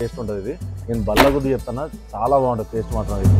Taste ఉంటుంది ఇది. నేను బల్ల కొద్ది చెప్తాను, చాలా బాగుంటుంది టేస్ట్ మాత్రం ఇది.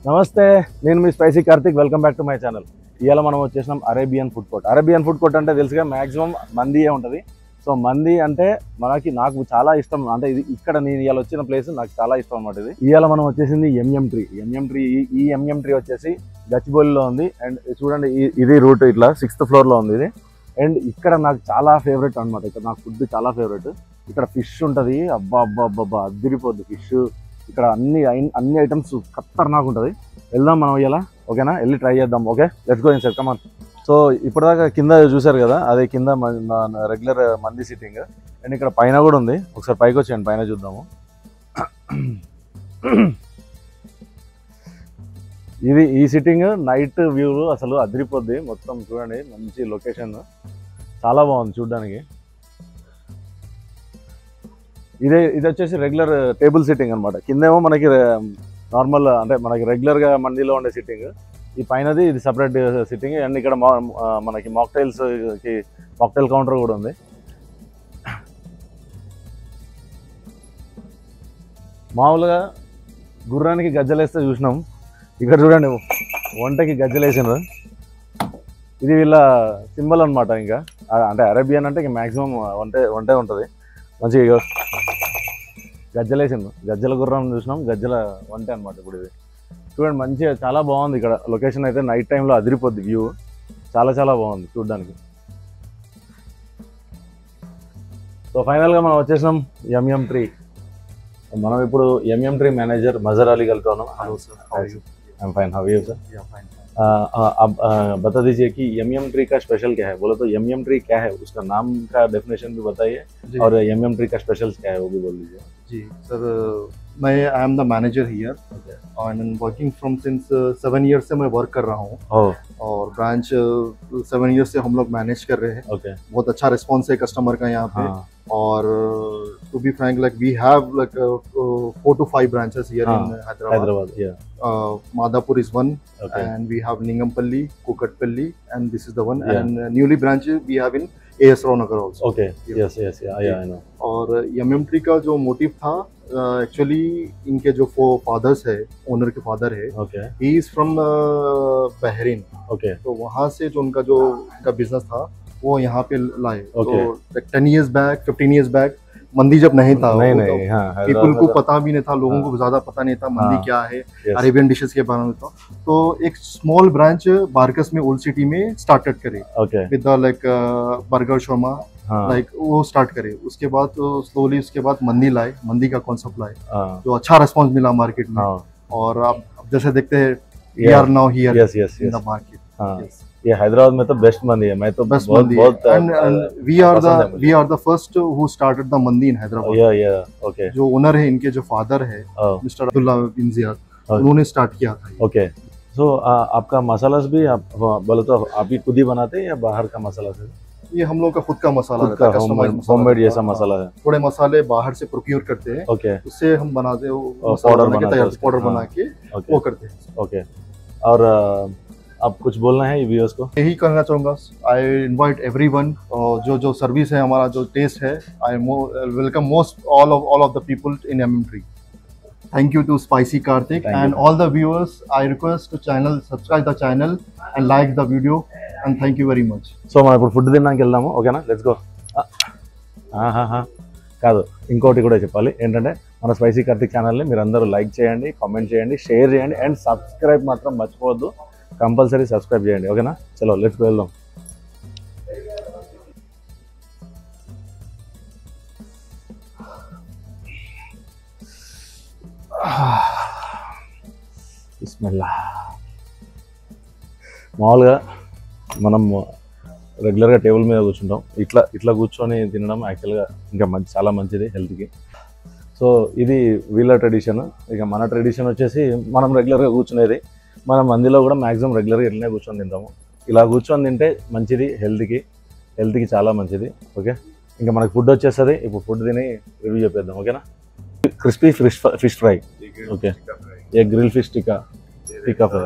నమస్తే, నేను మీ spicy Karthik. Welcome back to my channel. ఇవాళ మనం వచ్చేసినాం Arabian food court. Arabian food court అంటే తెలుసుగా మ్యాక్సిమం మందియే ఉంటుంది. సో మంది అంటే నాకు చాలా ఇష్టం. అంటే ఇది ఇక్కడ నేను ఇవాళ వచ్చిన ప్లేస్ నాకు చాలా ఇష్టం అన్నమాట. ఇది ఇవాళ మనం వచ్చేసింది ఎంఎం ట్రీ. ఈ ఎంఎం ట్రీ వచ్చేసి గచ్చిబౌలిలో ఉంది. అండ్ చూడండి, ఇది రూట్ ఇట్లా 6th ఫ్లోర్లో ఉంది ఇది. అండ్ ఇక్కడ నాకు చాలా ఫేవరెట్ అనమాట. ఇక్కడ నాకు ఫుడ్ చాలా ఫేవరెట్. ఇక్కడ ఫిష్ ఉంటుంది, అబ్బా అబ్బా అబ్బా అదిరిపోద్ది ఫిష్. ఇక్కడ అన్ని ఐటమ్స్ ఖతర్నాక్ ఉంటుంది. వెళ్దాం మనం ఇలా, ఓకేనా? వెళ్ళి ట్రై చేద్దాం. Okay, let's go inside, come on. So ఇప్పటిదాకా కింద చూసారు కదా, అదే కింద రెగ్యులర్ మంది సిట్టింగ్. అండ్ ఇక్కడ పైన కూడా ఉంది. ఒకసారి పైకి వచ్చేయండి, పైన చూద్దాము. ఈ సిట్టింగ్ నైట్ వ్యూ అసలు అదిరిపోద్ది. మొత్తం చూడండి, మంచి లొకేషన్, చాలా బాగుంది చూడడానికి. ఇది వచ్చేసి రెగ్యులర్ టేబుల్ సిట్టింగ్ అనమాట. కిందేమో మనకి నార్మల్ అంటే మనకి రెగ్యులర్గా మందిలో ఉండే సిట్టింగ్. ఈ పైనది ఇది సపరేట్ సిట్టింగ్. అండ్ ఇక్కడ మనకి మాక్టైల్ కౌంటర్ కూడా ఉంది. మామూలుగా గుర్రానికి గజ్జలేస్తే చూసినాం, ఇక్కడ చూడండి వంటకి గజ్జలేసినారు. ఇది వీళ్ళ సింబల్ అనమాట. ఇంకా అంటే అరేబియన్ అంటే ఇంకా మ్యాక్సిమం వంటే ఉంటుంది. మంచిగా గజ్జలేసింది, గజ్జల గుర్రం చూసినాం, గజ్జల వంటే అనమాట. ఇప్పుడు ఇది చూడండి, మంచిగా చాలా బాగుంది. ఇక్కడ లొకేషన్ అయితే నైట్ టైంలో అదిరిపోద్ది వ్యూ, చాలా చాలా బాగుంది చూడడానికి. సో ఫైనల్గా మనం వచ్చేసినాం ఎంఎం ట్రీ. మనం ఇప్పుడు MM tree manager Mazhar Ali గారితో ఉన్నాం. I'm fine, how are you sir? अब बता दीजिए कि एमएम ट्री का स्पेशल क्या है? बोलो तो एमएम ट्री क्या है, उसका नाम का डेफिनेशन भी बताइए, और एमएम ट्री का स्पेशल क्या है वो भी बोल दीजिए. जी सर, मैं I am the manager here and working from since 7 years से मैं वर्क कर रहा हूँ. और ब्रांच 7 years से हम लोग मैनेज कर रहे हैं. बहुत अच्छा रिस्पॉन्स है कस्टमर का यहाँ पे. और to be frank, like we have like 4 to 5 branches here in Hyderabad. Madhapur is one, and we have Lingampalli, Kukatpalli, and this is the one. And newly branch we have in AS Rao Nagar also. Okay. Yes, I know. और MM tree का जो motive था, actually इनके जो fathers है, owner के father है, he is from Bahrain. तो वहाँ से जो उनका बिजनेस था वो यहाँ पे लाए. तो 10 years बैक, 15 years बैक मंदी जब नहीं था, पीपल को पता भी नहीं था, लोगों को ज्यादा पता नहीं था मंदी क्या है, अरेबियन डिशेस के बारे में था. तो एक स्मॉल ब्रांच बारकस में, ओल्ड सिटी में स्टार्टेड करे with like burger shawarma, like वो स्टार्ट करे. उसके बाद स्लोली उसके बाद मंदी लाए, मंदी का कॉन्सेप्ट लाए, जो अच्छा रिस्पॉन्स मिला मार्केट में. और आप जैसे देखते हैं, we are now here in the market. ये हैदराबाद में तो बेस्ट मंदी है, मैं तो बेस्ट बहुत मंदी बहुत and we are the first who started the mandi in Hyderabad. या ओके जो ओनर है इनके जो फादर है मिस्टर अब्दुल्ला बिन जियाद, उन्होंने स्टार्ट किया था। ओके। सो आपका मसालास भी आप बोले तो आप ही खुद ही बनाते हैं या बाहर का मसाला से? ये हम लोग का खुद का मसाला खुद का होममेड जैसा मसाला है। थोड़े मसाले बाहर से प्रोक्योर करते हैं, ओके, उससे हम बनाते हैं, पाउडर बना के वो करते हैं। ओके। और आप कुछ बोलना है व्यूअर्स को? यही कहना चाहूँगा, आई इनवाइट एवरीवन, जो सर्विस है हमारा, जो टेस्ट है, I welcome most all of the people in MM Tree। Thank you to Spicy Karthik and all the viewers. I request to subscribe the channel and like the video, and thank you very much. So మనం ఇప్పుడు food తిన్నాక వెళ్దాము, ఓకేనా? Let's go. కాదు, ఇంకోటి కూడా చెప్పాలి ఏంటంటే మన స్పైసీ కార్తిక్ ఛానల్ని మీరు అందరూ లైక్ చేయండి, కామెంట్ చేయండి, షేర్ చేయండి అండ్ సబ్స్క్రైబ్ మాత్రం మర్చిపోవద్దు. కంపల్సరీ సబ్స్క్రైబ్ చేయండి, ఓకేనా? చలో లెట్స్ గో, వెళ్దాం. బిస్మిల్లా. మామూలుగా మనం రెగ్యులర్గా టేబుల్ మీద కూర్చుంటాం, ఇట్లా కూర్చొని తినడం యాక్చువల్గా ఇంకా చాలా మంచిది హెల్త్కి. సో ఇది వీళ్ళ ట్రెడిషన్. ఇక మన ట్రెడిషన్ వచ్చేసి మనం రెగ్యులర్గా కూర్చునేది, మన మందిలో కూడా మ్యాక్సిమం రెగ్యులర్గా ఇట్లనే కూర్చొని తింటాము. ఇలా కూర్చొని తింటే మంచిది హెల్త్కి చాలా మంచిది. ఓకే, ఇంకా మనకి ఫుడ్ వచ్చేస్తుంది. ఇప్పుడు ఫుడ్ తిని రివ్యూ చెప్పేద్దాం, ఓకేనా? Crispy fish fry, okay, a grill fish tikka fry,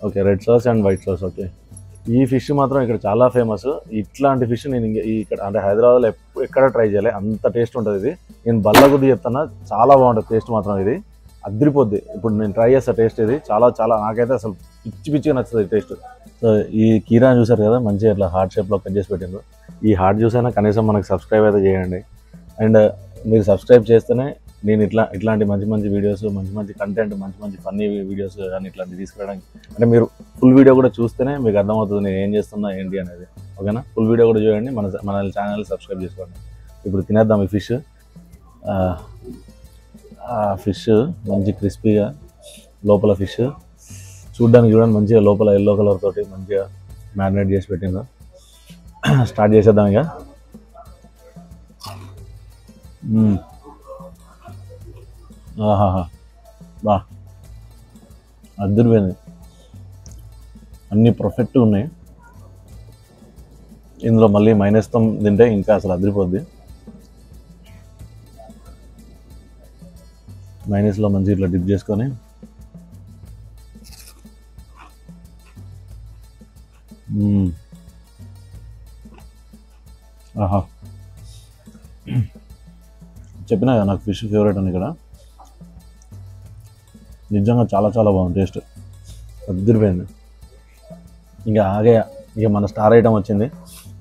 okay, red sauce and white sauce. Okay, ఈ ఫిష్ మాత్రం ఇక్కడ చాలా ఫేమస్. ఇట్లాంటి ఫిష్ నేను ఇక్కడ అంటే హైదరాబాద్లో ఎక్కడ ట్రై చేయలే, అంత టేస్ట్ ఉంటుంది ఇది. నేను బల్ల కొద్ది చెప్తున్నా, చాలా బాగుంటుంది టేస్ట్ మాత్రం. ఇది అదిరిపోద్ది. ఇప్పుడు నేను ట్రై చేస్తా టేస్ట్. ఇది చాలా నాకైతే అసలు పిచ్చిగా నచ్చుతుంది టేస్ట్. సో ఈ కీరా చూసారు కదా, మంచిగా ఇట్లా హార్ట్ షేప్లో కట్ చేసి పెట్టిండ్రు. ఈ హార్ట్ జ్యూస్ అయినా కనీసం మనకు సబ్స్క్రైబ్ అయితే చేయండి. అండ్ మీరు సబ్స్క్రైబ్ చేస్తేనే నేను ఇట్లాంటి మంచి వీడియోస్, మంచి కంటెంట్, మంచి ఫన్నీ వీడియోస్ కానీ ఇట్లాంటివి తీసుకురావడానికి, అంటే మీరు ఫుల్ వీడియో కూడా చూస్తేనే మీకు అర్థమవుతుంది నేను ఏం చేస్తున్నా ఏంటి అనేది, ఓకేనా? ఫుల్ వీడియో కూడా చూడండి, మన ఛానల్ సబ్స్క్రైబ్ చేసుకోండి. ఇప్పుడు తినేద్దాం ఈ ఫిష్. ఫిష్ మంచి క్రిస్పీగా, లోపల ఫిష్ చూడడానికి మంచిగా, లోపల ఎల్లో కలర్ తోటి మంచిగా మ్యారినేట్ చేసి పెట్టిందో. స్టార్ట్ చేసేద్దాం ఇక. ఆహాహా, బా అద్దరిపోయింది. అన్నీ పర్ఫెక్ట్గా ఉన్నాయి. ఇందులో మళ్ళీ మైనస్తో తింటే ఇంకా అసలు అదిరిపోద్ది. మైనస్లో మంచిగా ఇట్లా డిప్ చేసుకొని ఆహా, చెప్పినా కదా నాకు ఫిష్ ఫేవరెట్ అని. ఇక్కడ నిజంగా చాలా బాగుంది టేస్ట్, అదిరిపోయింది. ఇక మన స్టార్ ఐటమ్ వచ్చింది.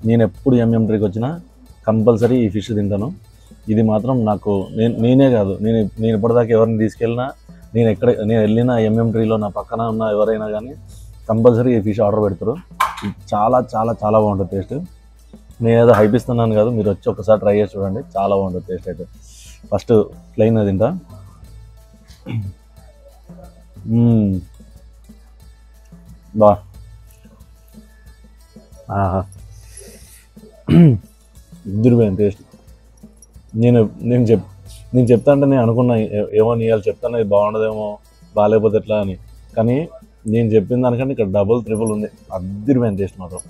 నేను ఎప్పుడు MM Treeకి వచ్చినా కంపల్సరీ ఈ ఫిష్ తింటాను. ఇది మాత్రం నాకు నేనే కాదు, నేను ఇప్పటిదాకా ఎవరిని తీసుకెళ్ళినా, నేను వెళ్ళిన MM Treeలో నా పక్కన ఉన్న ఎవరైనా కానీ కంపల్సరీ ఈ ఫిష్ ఆర్డర్ పెడతారు. చాలా బాగుంటుంది టేస్ట్. నేను ఏదో హైప్ ఇస్తున్నాను కాదు, మీరు వచ్చి ఒకసారి ట్రై చేసి చూడండి, చాలా బాగుంటుంది టేస్ట్. అయితే ఫస్ట్ ప్లెయిన్ తింటా. బా, ఇద్దరిపోయింది టేస్ట్. నేను చెప్తా అంటే నేను అనుకున్నా ఏమో ఇవాళ చెప్తాను ఇది బాగుండదేమో, బాగాలేకపోతే ఎట్లా అని. కానీ నేను చెప్పిన దానికంటే ఇక్కడ డబుల్ ట్రిపుల్ ఉంది. అద్దరిపోయింది టేస్ట్ మాత్రం.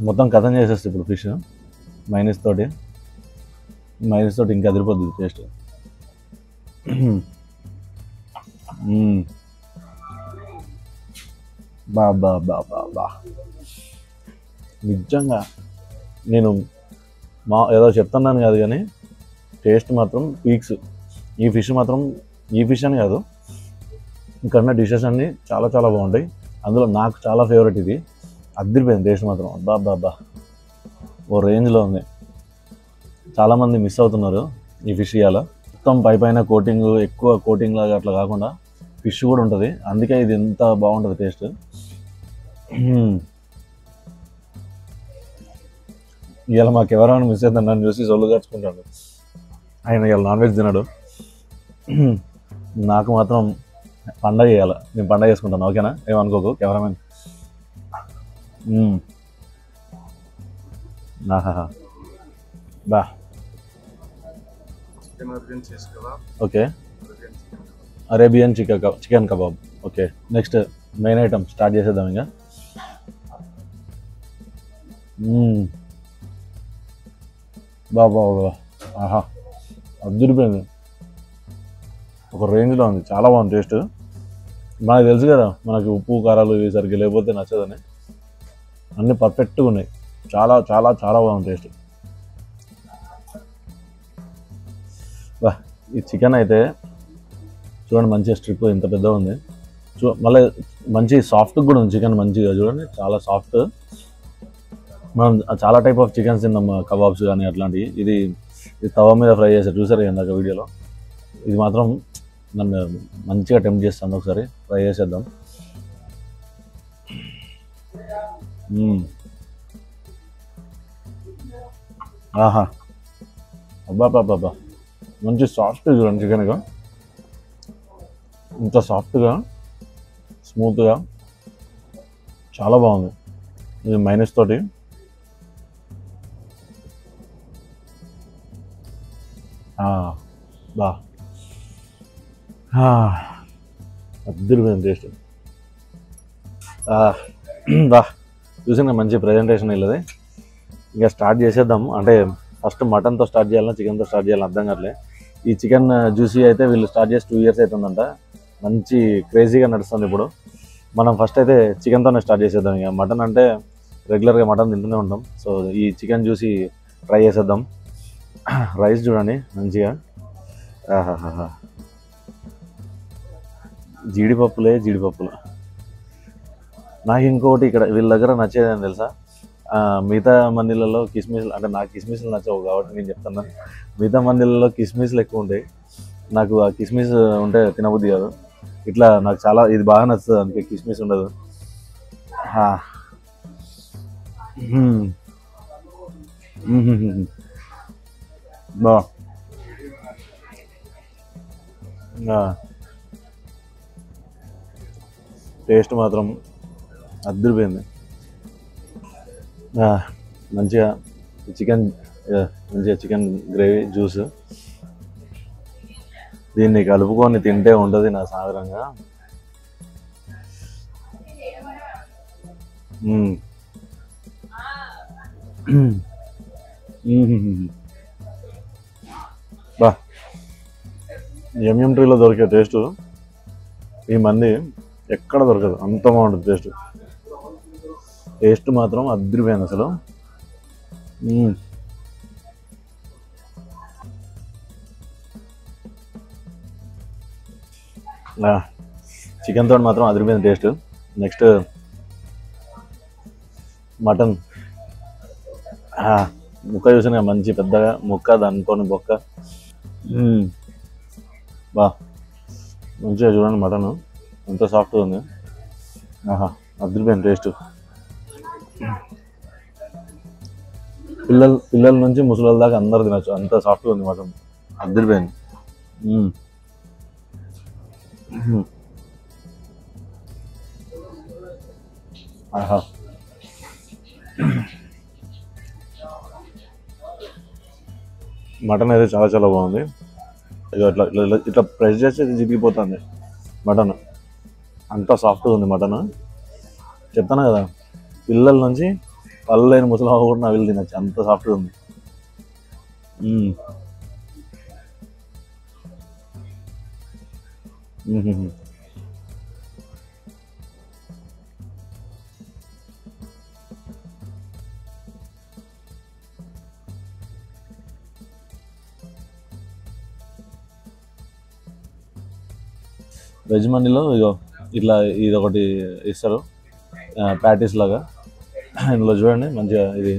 మొత్తం కథం చేసేస్తే ఇప్పుడు ఫిష్ మైనస్ తోటి ఇంకా అదిరిపోద్ది టేస్ట్. బా నిజంగా నేను ఏదో చెప్తున్నాను కాదు, కానీ టేస్ట్ మాత్రం పీక్స్. ఈ ఫిష్ అని కాదు, ఇక్కడ డిషెస్ అన్నీ చాలా బాగుంటాయి. అందులో నాకు చాలా ఫేవరెట్ ఇది. అదిరిపోయింది టేస్ట్ మాత్రం. అబ్బా ఓ రేంజ్లో ఉంది. చాలామంది మిస్ అవుతున్నారు ఈ ఫిష్. ఇవాళ మొత్తం పైన కోటింగ్, ఎక్కువ కోటింగ్ లాగా అట్లా కాకుండా ఫిష్ కూడా ఉంటుంది, అందుకే ఇది ఎంత బాగుంటుంది టేస్ట్. ఇవాళ మాకు ఎవరైనా మిస్ అవుతుంది నన్ను చూసి సొల్లు ఖర్చుకుంటాడు. ఆయన ఇవాళ నాన్ వెజ్ తినడు. నాకు మాత్రం పండగ చేయాలి, నేను పండగ చేసుకుంటాను, ఓకేనా? ఏమనుకోకు కెమెరామెన్. ఆహాహా, బా. Okay, Arabian chicken kebab. Okay, next main item start చేసేద్దాం ఇంకా. బాబా, ఆహా, అద్దురిపోయింది, ఒక రేంజ్లో ఉంది, చాలా బాగుంది టేస్ట్. మనకు తెలుసు కదా మనకి ఉప్పు కారాలు ఇవి సరిగ్గా లేకపోతే నచ్చదని, అన్నీ పర్ఫెక్ట్గా ఉన్నాయి, చాలా చాలా చాలా బాగుంది టేస్ట్. బా, ఈ చికెన్ అయితే చూడండి మంచిగా స్ట్రిప్ ఇంత పెద్దగా ఉంది, మళ్ళీ మంచి సాఫ్ట్ కూడా ఉంది చికెన్, మంచిగా చూడండి చాలా సాఫ్ట్. మనం చాలా టైప్ ఆఫ్ చికెన్స్ తిన్నాం, కబాబ్స్ కానీ అట్లాంటివి. ఇది తవా మీద ఫ్రై చేశారు, చూసారు ఇందాక వీడియోలో. ఇది మాత్రం నన్ను మంచిగా టెంప్ట్ చేస్తాను, ఒకసారి ట్రై చేసేద్దాం. ఆహా, అబ్బాబ్బాబ్బా, మంచి సాఫ్ట్ చూడండి చికెన్గా, ఇంత సాఫ్ట్గా స్మూత్గా చాలా బాగుంది. ఇది మైనస్ తోటి బా, అద్భుతమైన టేస్ట్. బా, చూసిన మంచి ప్రజెంటేషన్ వెళ్ళదు. ఇంకా స్టార్ట్ చేసేద్దాం. అంటే ఫస్ట్ మటన్తో స్టార్ట్ చేయాలన్నా చికెన్తో స్టార్ట్ చేయాలని అర్థం కావట్లే. ఈ చికెన్ జ్యూసీ అయితే వీళ్ళు స్టార్ట్ చేసి 2 years అవుతుందంట, మంచి క్రేజీగా నడుస్తుంది ఇప్పుడు. మనం ఫస్ట్ అయితే చికెన్తోనే స్టార్ట్ చేసేద్దాం. ఇక మటన్ అంటే రెగ్యులర్గా మటన్ తింటూనే ఉంటాం, సో ఈ చికెన్ జ్యూసీ ట్రై చేసేద్దాం. రైస్ చూడండి మంచిగా, ఆహాహా, జీడిపప్పులు. నాకు ఇంకొకటి ఇక్కడ వీళ్ళ దగ్గర నచ్చేదని తెలుసా, మిగతా మందిలలో కిస్మిస్లు, అంటే నాకు కిస్మిస్లు నచ్చవు కాబట్టి నేను చెప్తాను. మిగతా మందిలలో కిస్మిస్లు ఎక్కువ ఉంటాయి, నాకు ఆ కిస్మిస్ ఉంటే తినబుద్ధి కాదు. ఇట్లా నాకు చాలా ఇది బాగా నచ్చుతుంది, అందుకే కిస్మిస్ ఉండదు. బా, టేస్ట్ మాత్రం అద్దరిపోయింది. మంచిగా చికెన్ గ్రేవీ జ్యూస్, దీన్ని కలుపుకొని తింటే ఉంటుంది నా సాధారణంగా. బా, ఎంఎం ట్రీలో దొరికే టేస్ట్ ఈ మంది ఎక్కడ దొరకదు, అంత బాగుంటుంది టేస్ట్. టేస్ట్ మాత్రం అద్దరిపోయింది అసలు. చికెన్తో మాత్రం అదిరిపోయింది టేస్ట్. నెక్స్ట్ మటన్ ముక్క చూసిన మంచి పెద్దగా ముక్క, దానితో బొక్క. బా, మంచిగా చూడండి మటన్ ఎంత సాఫ్ట్గా ఉంది, ఆహా, అదిరిపోయింది టేస్ట్. పిల్లల నుంచి ముసలి దాకా అందరు తినచ్చు, అంత సాఫ్ట్గా ఉంది మటన్, అదిరిపోయింది. ఆహా, మటన్ అయితే చాలా చాలా బాగుంది. ఇట్లా ఇట్లా ఇట్లా ప్రెస్ చేస్తే చితికిపోతుంది మటన్, అంత సాఫ్ట్గా ఉంది మటన్. చెప్తాను కదా, పిల్లల నుంచి పళ్ళు లేని ముసలి కూడా నా వీళ్ళు తినచ్చు, అంత సాఫ్ట్గా ఉంది. వెజ్ మండీలో ఇగో ఇట్లా ఇది ఒకటి ఇస్తారు, ప్యాటీస్ లాగా. ఇందులో చూడండి మంచిగా ఇది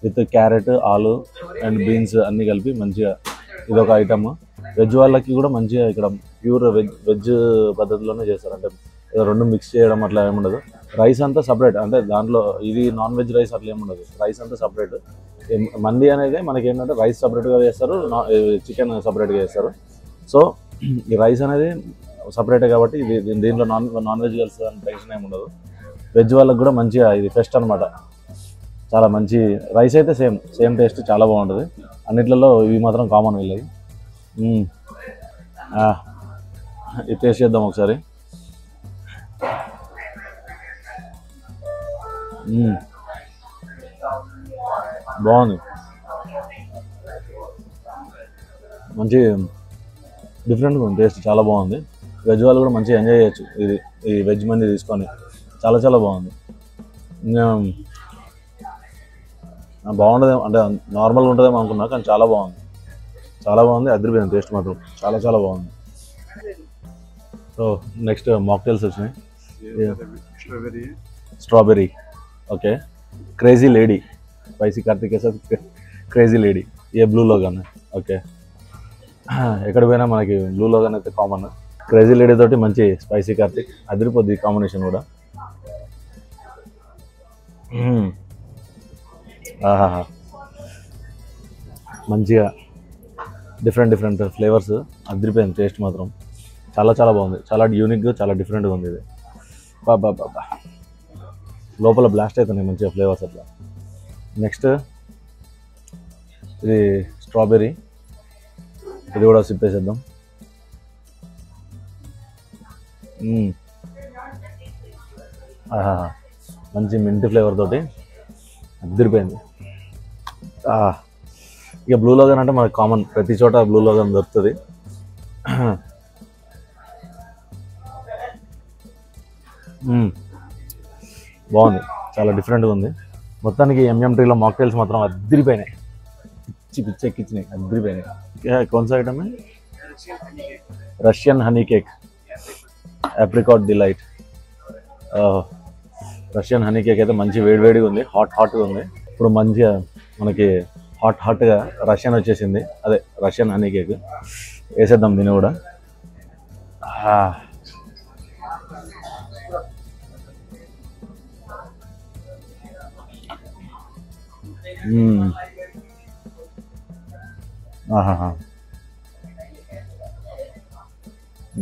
విత్ క్యారెట్, ఆలు అండ్ బీన్స్ అన్నీ కలిపి మంచిగా ఇది ఒక ఐటమ్. వెజ్ వాళ్ళకి కూడా మంచిగా ఇక్కడ ప్యూర్ వెజ్ పద్ధతిలోనే చేస్తారు, అంటే రెండు మిక్స్ చేయడం అట్లా ఏముండదు. రైస్ అంతా సపరేట్, అంటే దాంట్లో ఇది నాన్ వెజ్ రైస్ అట్లా ఏముండదు, రైస్ అంతా సపరేట్. మండి అనేది మనకి ఏంటంటే రైస్ సపరేట్గా చేస్తారు, చికెన్ సపరేట్గా చేస్తారు. సో ఈ రైస్ అనేది సపరేటే కాబట్టి దీంట్లో నాన్ వెజ్ గర్ల్స్ అని టెన్షన్ ఏమి ఉండదు. వెజ్ వాళ్ళకి కూడా మంచిగా ఇది ఫెస్ట్ అనమాట. చాలా మంచి రైస్ అయితే సేమ్ టేస్ట్ చాలా బాగుంటుంది. అన్నిట్లలో ఇవి మాత్రం కామన్ వీళ్ళవి. ఇది టేస్ట్ చేద్దాం ఒకసారి. బాగుంది, మంచి డిఫరెంట్గా ఉంది, టేస్ట్ చాలా బాగుంది. వెజ్ వాళ్ళు కూడా మంచిగా ఎంజాయ్ చేయొచ్చు ఈ వెజ్ మంది తీసుకొని. చాలా చాలా బాగుంది. బాగుంటుందేమో అంటే నార్మల్గా ఉంటుందేమో అనుకున్నా, కానీ చాలా బాగుంది. అదిరిపోయింది టేస్ట్ మాత్రం చాలా చాలా బాగుంది. సో నెక్స్ట్ మాక్టైల్స్ వచ్చినాయి. Strawberry, okay. Crazy lady, spicy Karthik crazy lady, a blue lagoon, okay. ఎక్కడ పోయినా మనకి బ్లూ లోగన్ అయితే కామన్. క్రేజీ లేడీ తోటి మంచి స్పైసీ కార్తిక్, అదిరిపోద్ది కాంబినేషన్ కూడా. ఆహా, మంచిగా డిఫరెంట్ ఫ్లేవర్స్, అదిరిపోయింది టేస్ట్ మాత్రం చాలా చాలా బాగుంది. చాలా యూనిక్గా చాలా డిఫరెంట్గా ఉంది ఇది. బాబా లోపల బ్లాస్ట్ అవుతున్నాయి మంచిగా ఫ్లేవర్స్ అట్లా. నెక్స్ట్ ఇది స్ట్రాబెర్రీ, ఇది కూడా సిప్పేసేద్దాం. మంచి మింట్ ఫ్లేవర్ తోటి అదిరిపోయింది. ఇక బ్లూ లోగన్ అంటే మనకు కామన్, ప్రతి చోట బ్లూ లోగన్ దొరుకుతుంది. బాగుంది, చాలా డిఫరెంట్గా ఉంది. మొత్తానికి ఎంఎం3లో మాక్టైల్స్ మాత్రం అదిరిపోయినాయి, పిచ్చి ఎక్కించినాయి, అదిరిపోయినాయి. కౌన్సా item Russian honey cake, apricot delight. Russian honey cake అయితే మంచి వేడిగా ఉంది, హాట్గా ఉంది. ఇప్పుడు మంచిగా మనకి హాట్గా రష్యన్ వచ్చేసింది, అదే రష్యన్ హనీ కేక్ వేసేద్దాం దీన్ని కూడా.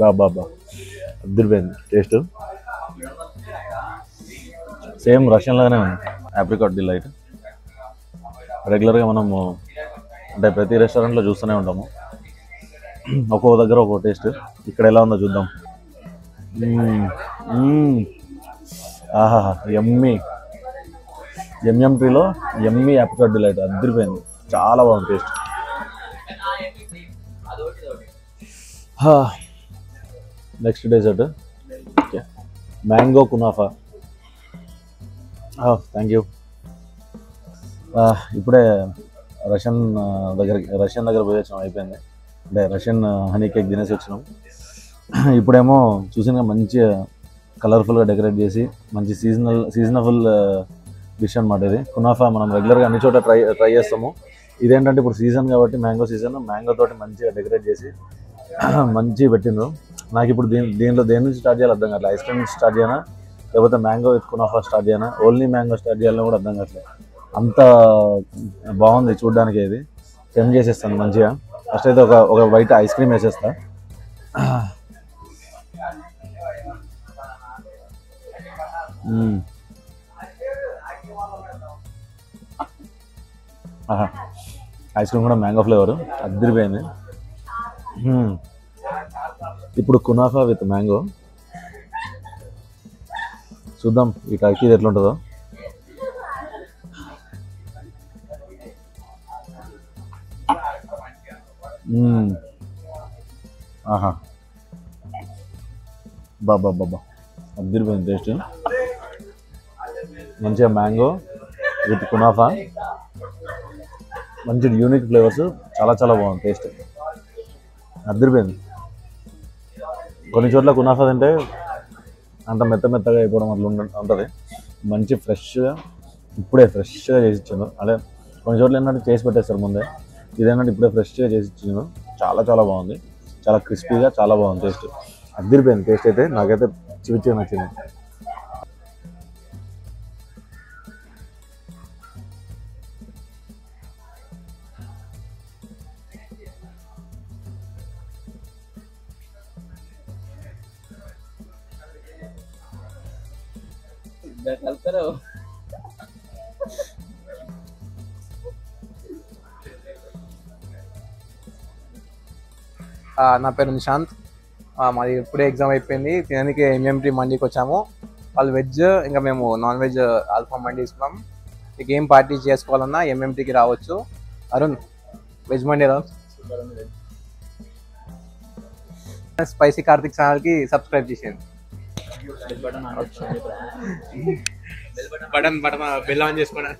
బాబా అదిరిపోయింది టేస్ట్, సేమ్ రష్యన్ లాగానే ఉంది. ఏప్రికాట్ డిలైట్ రెగ్యులర్గా మనము అంటే ప్రతి రెస్టారెంట్లో చూస్తూనే ఉంటాము, ఒక్కో దగ్గర ఒక్కో టేస్ట్. ఇక్కడ ఎలా ఉందో చూద్దాం. ఆహా, ఎంఎం3లో ఎమ్మీ ఏప్రికాట్ డిలైట్ అదిరిపోయింది, చాలా బాగుంది taste. Next dessert mango kunafa. Thank you. ఇప్పుడే రష్యన్ దగ్గర పోయి వచ్చినాం, అయిపోయింది. అంటే రష్యన్ హనీ కేక్ తినేసి వచ్చినాం. ఇప్పుడేమో చూసిన మంచిగా కలర్ఫుల్గా డెకరేట్ చేసి మంచి సీజనబుల్ డిష్ అనమాట ఇది. కునాఫా మనం రెగ్యులర్గా అన్ని చోట ట్రై చేస్తాము. ఇదేంటంటే ఇప్పుడు సీజన్ కాబట్టి, మ్యాంగో సీజన్, మ్యాంగో తోటి మంచిగా డెకరేట్ చేసి మంచిగా పెట్టిండ్రు. నాకు ఇప్పుడు దీంట్లో దేని నుంచి స్టార్ట్ చేయాలి అర్థం కావట్లేదు. ఐస్ క్రీమ్ నుంచి స్టార్ట్ చేయనా, లేకపోతే మ్యాంగో విత్ కునాఫా స్టార్ట్ చేయనా, ఓన్లీ మ్యాంగో స్టార్ట్ చేయాలని కూడా అర్థం కావట్లేదు. అంత బాగుంది చూడడానికి. ఇది టెంప్ట్ చేసేస్తాను మంచిగా. ఫస్ట్ అయితే ఒక వైట్ ఐస్ క్రీమ్ వేసేస్తా. ఐస్ క్రీమ్ కూడా మ్యాంగో ఫ్లేవర్ అదిరిపోయింది. ఇప్పుడు కునాఫా విత్ మ్యాంగో చూద్దాం ఈ టర్కీ ఎట్లా ఉంటుందో. ఆహా, బాబా అదిరిపోయింది టేస్ట్. మంచిగా మ్యాంగో విత్ కునాఫా, మంచి యూనిక్ ఫ్లేవర్స్, చాలా చాలా బాగుంది టేస్ట్, అదిరిపోయింది. కొన్ని చోట్ల కునాఫా తింటే అంత మెత్తగా అయిపోవడం అట్లా ఉంటుంది. మంచి ఫ్రెష్గా ఇప్పుడే ఫ్రెష్గా చేసి ఇచ్చాను. అంటే కొన్ని చోట్ల ఏంటంటే చేసి పెట్టేస్తారు ముందే, ఇదేంటంటే ఇప్పుడే ఫ్రెష్గా చేసి ఇచ్చాను. చాలా చాలా బాగుంది, చాలా క్రిస్పీగా చాలా బాగుంది టేస్ట్, అదిరిపోయింది టేస్ట్ అయితే. నాకైతే చివిచ్చిగా నచ్చింది. నా పేరు నిశాంత్. మాది ఇప్పుడే ఎగ్జామ్ అయిపోయింది. తినడానికి ఎంఎంటీ మండీకి వచ్చాము. వాళ్ళు వెజ్, ఇంకా మేము నాన్ వెజ్ ఆల్ఫా మండీ ఇస్తున్నాం. మీకు ఏం పార్టీ చేసుకోవాలన్నా ఎంఎంటీకి రావచ్చు. అరుణ్, వెజ్ మండీ రా. స్పైసీ కార్తిక్ ఛానల్కి సబ్స్క్రైబ్ చేసేయండి. బటన్ బెల్ ఆన్ చేసుకోండి.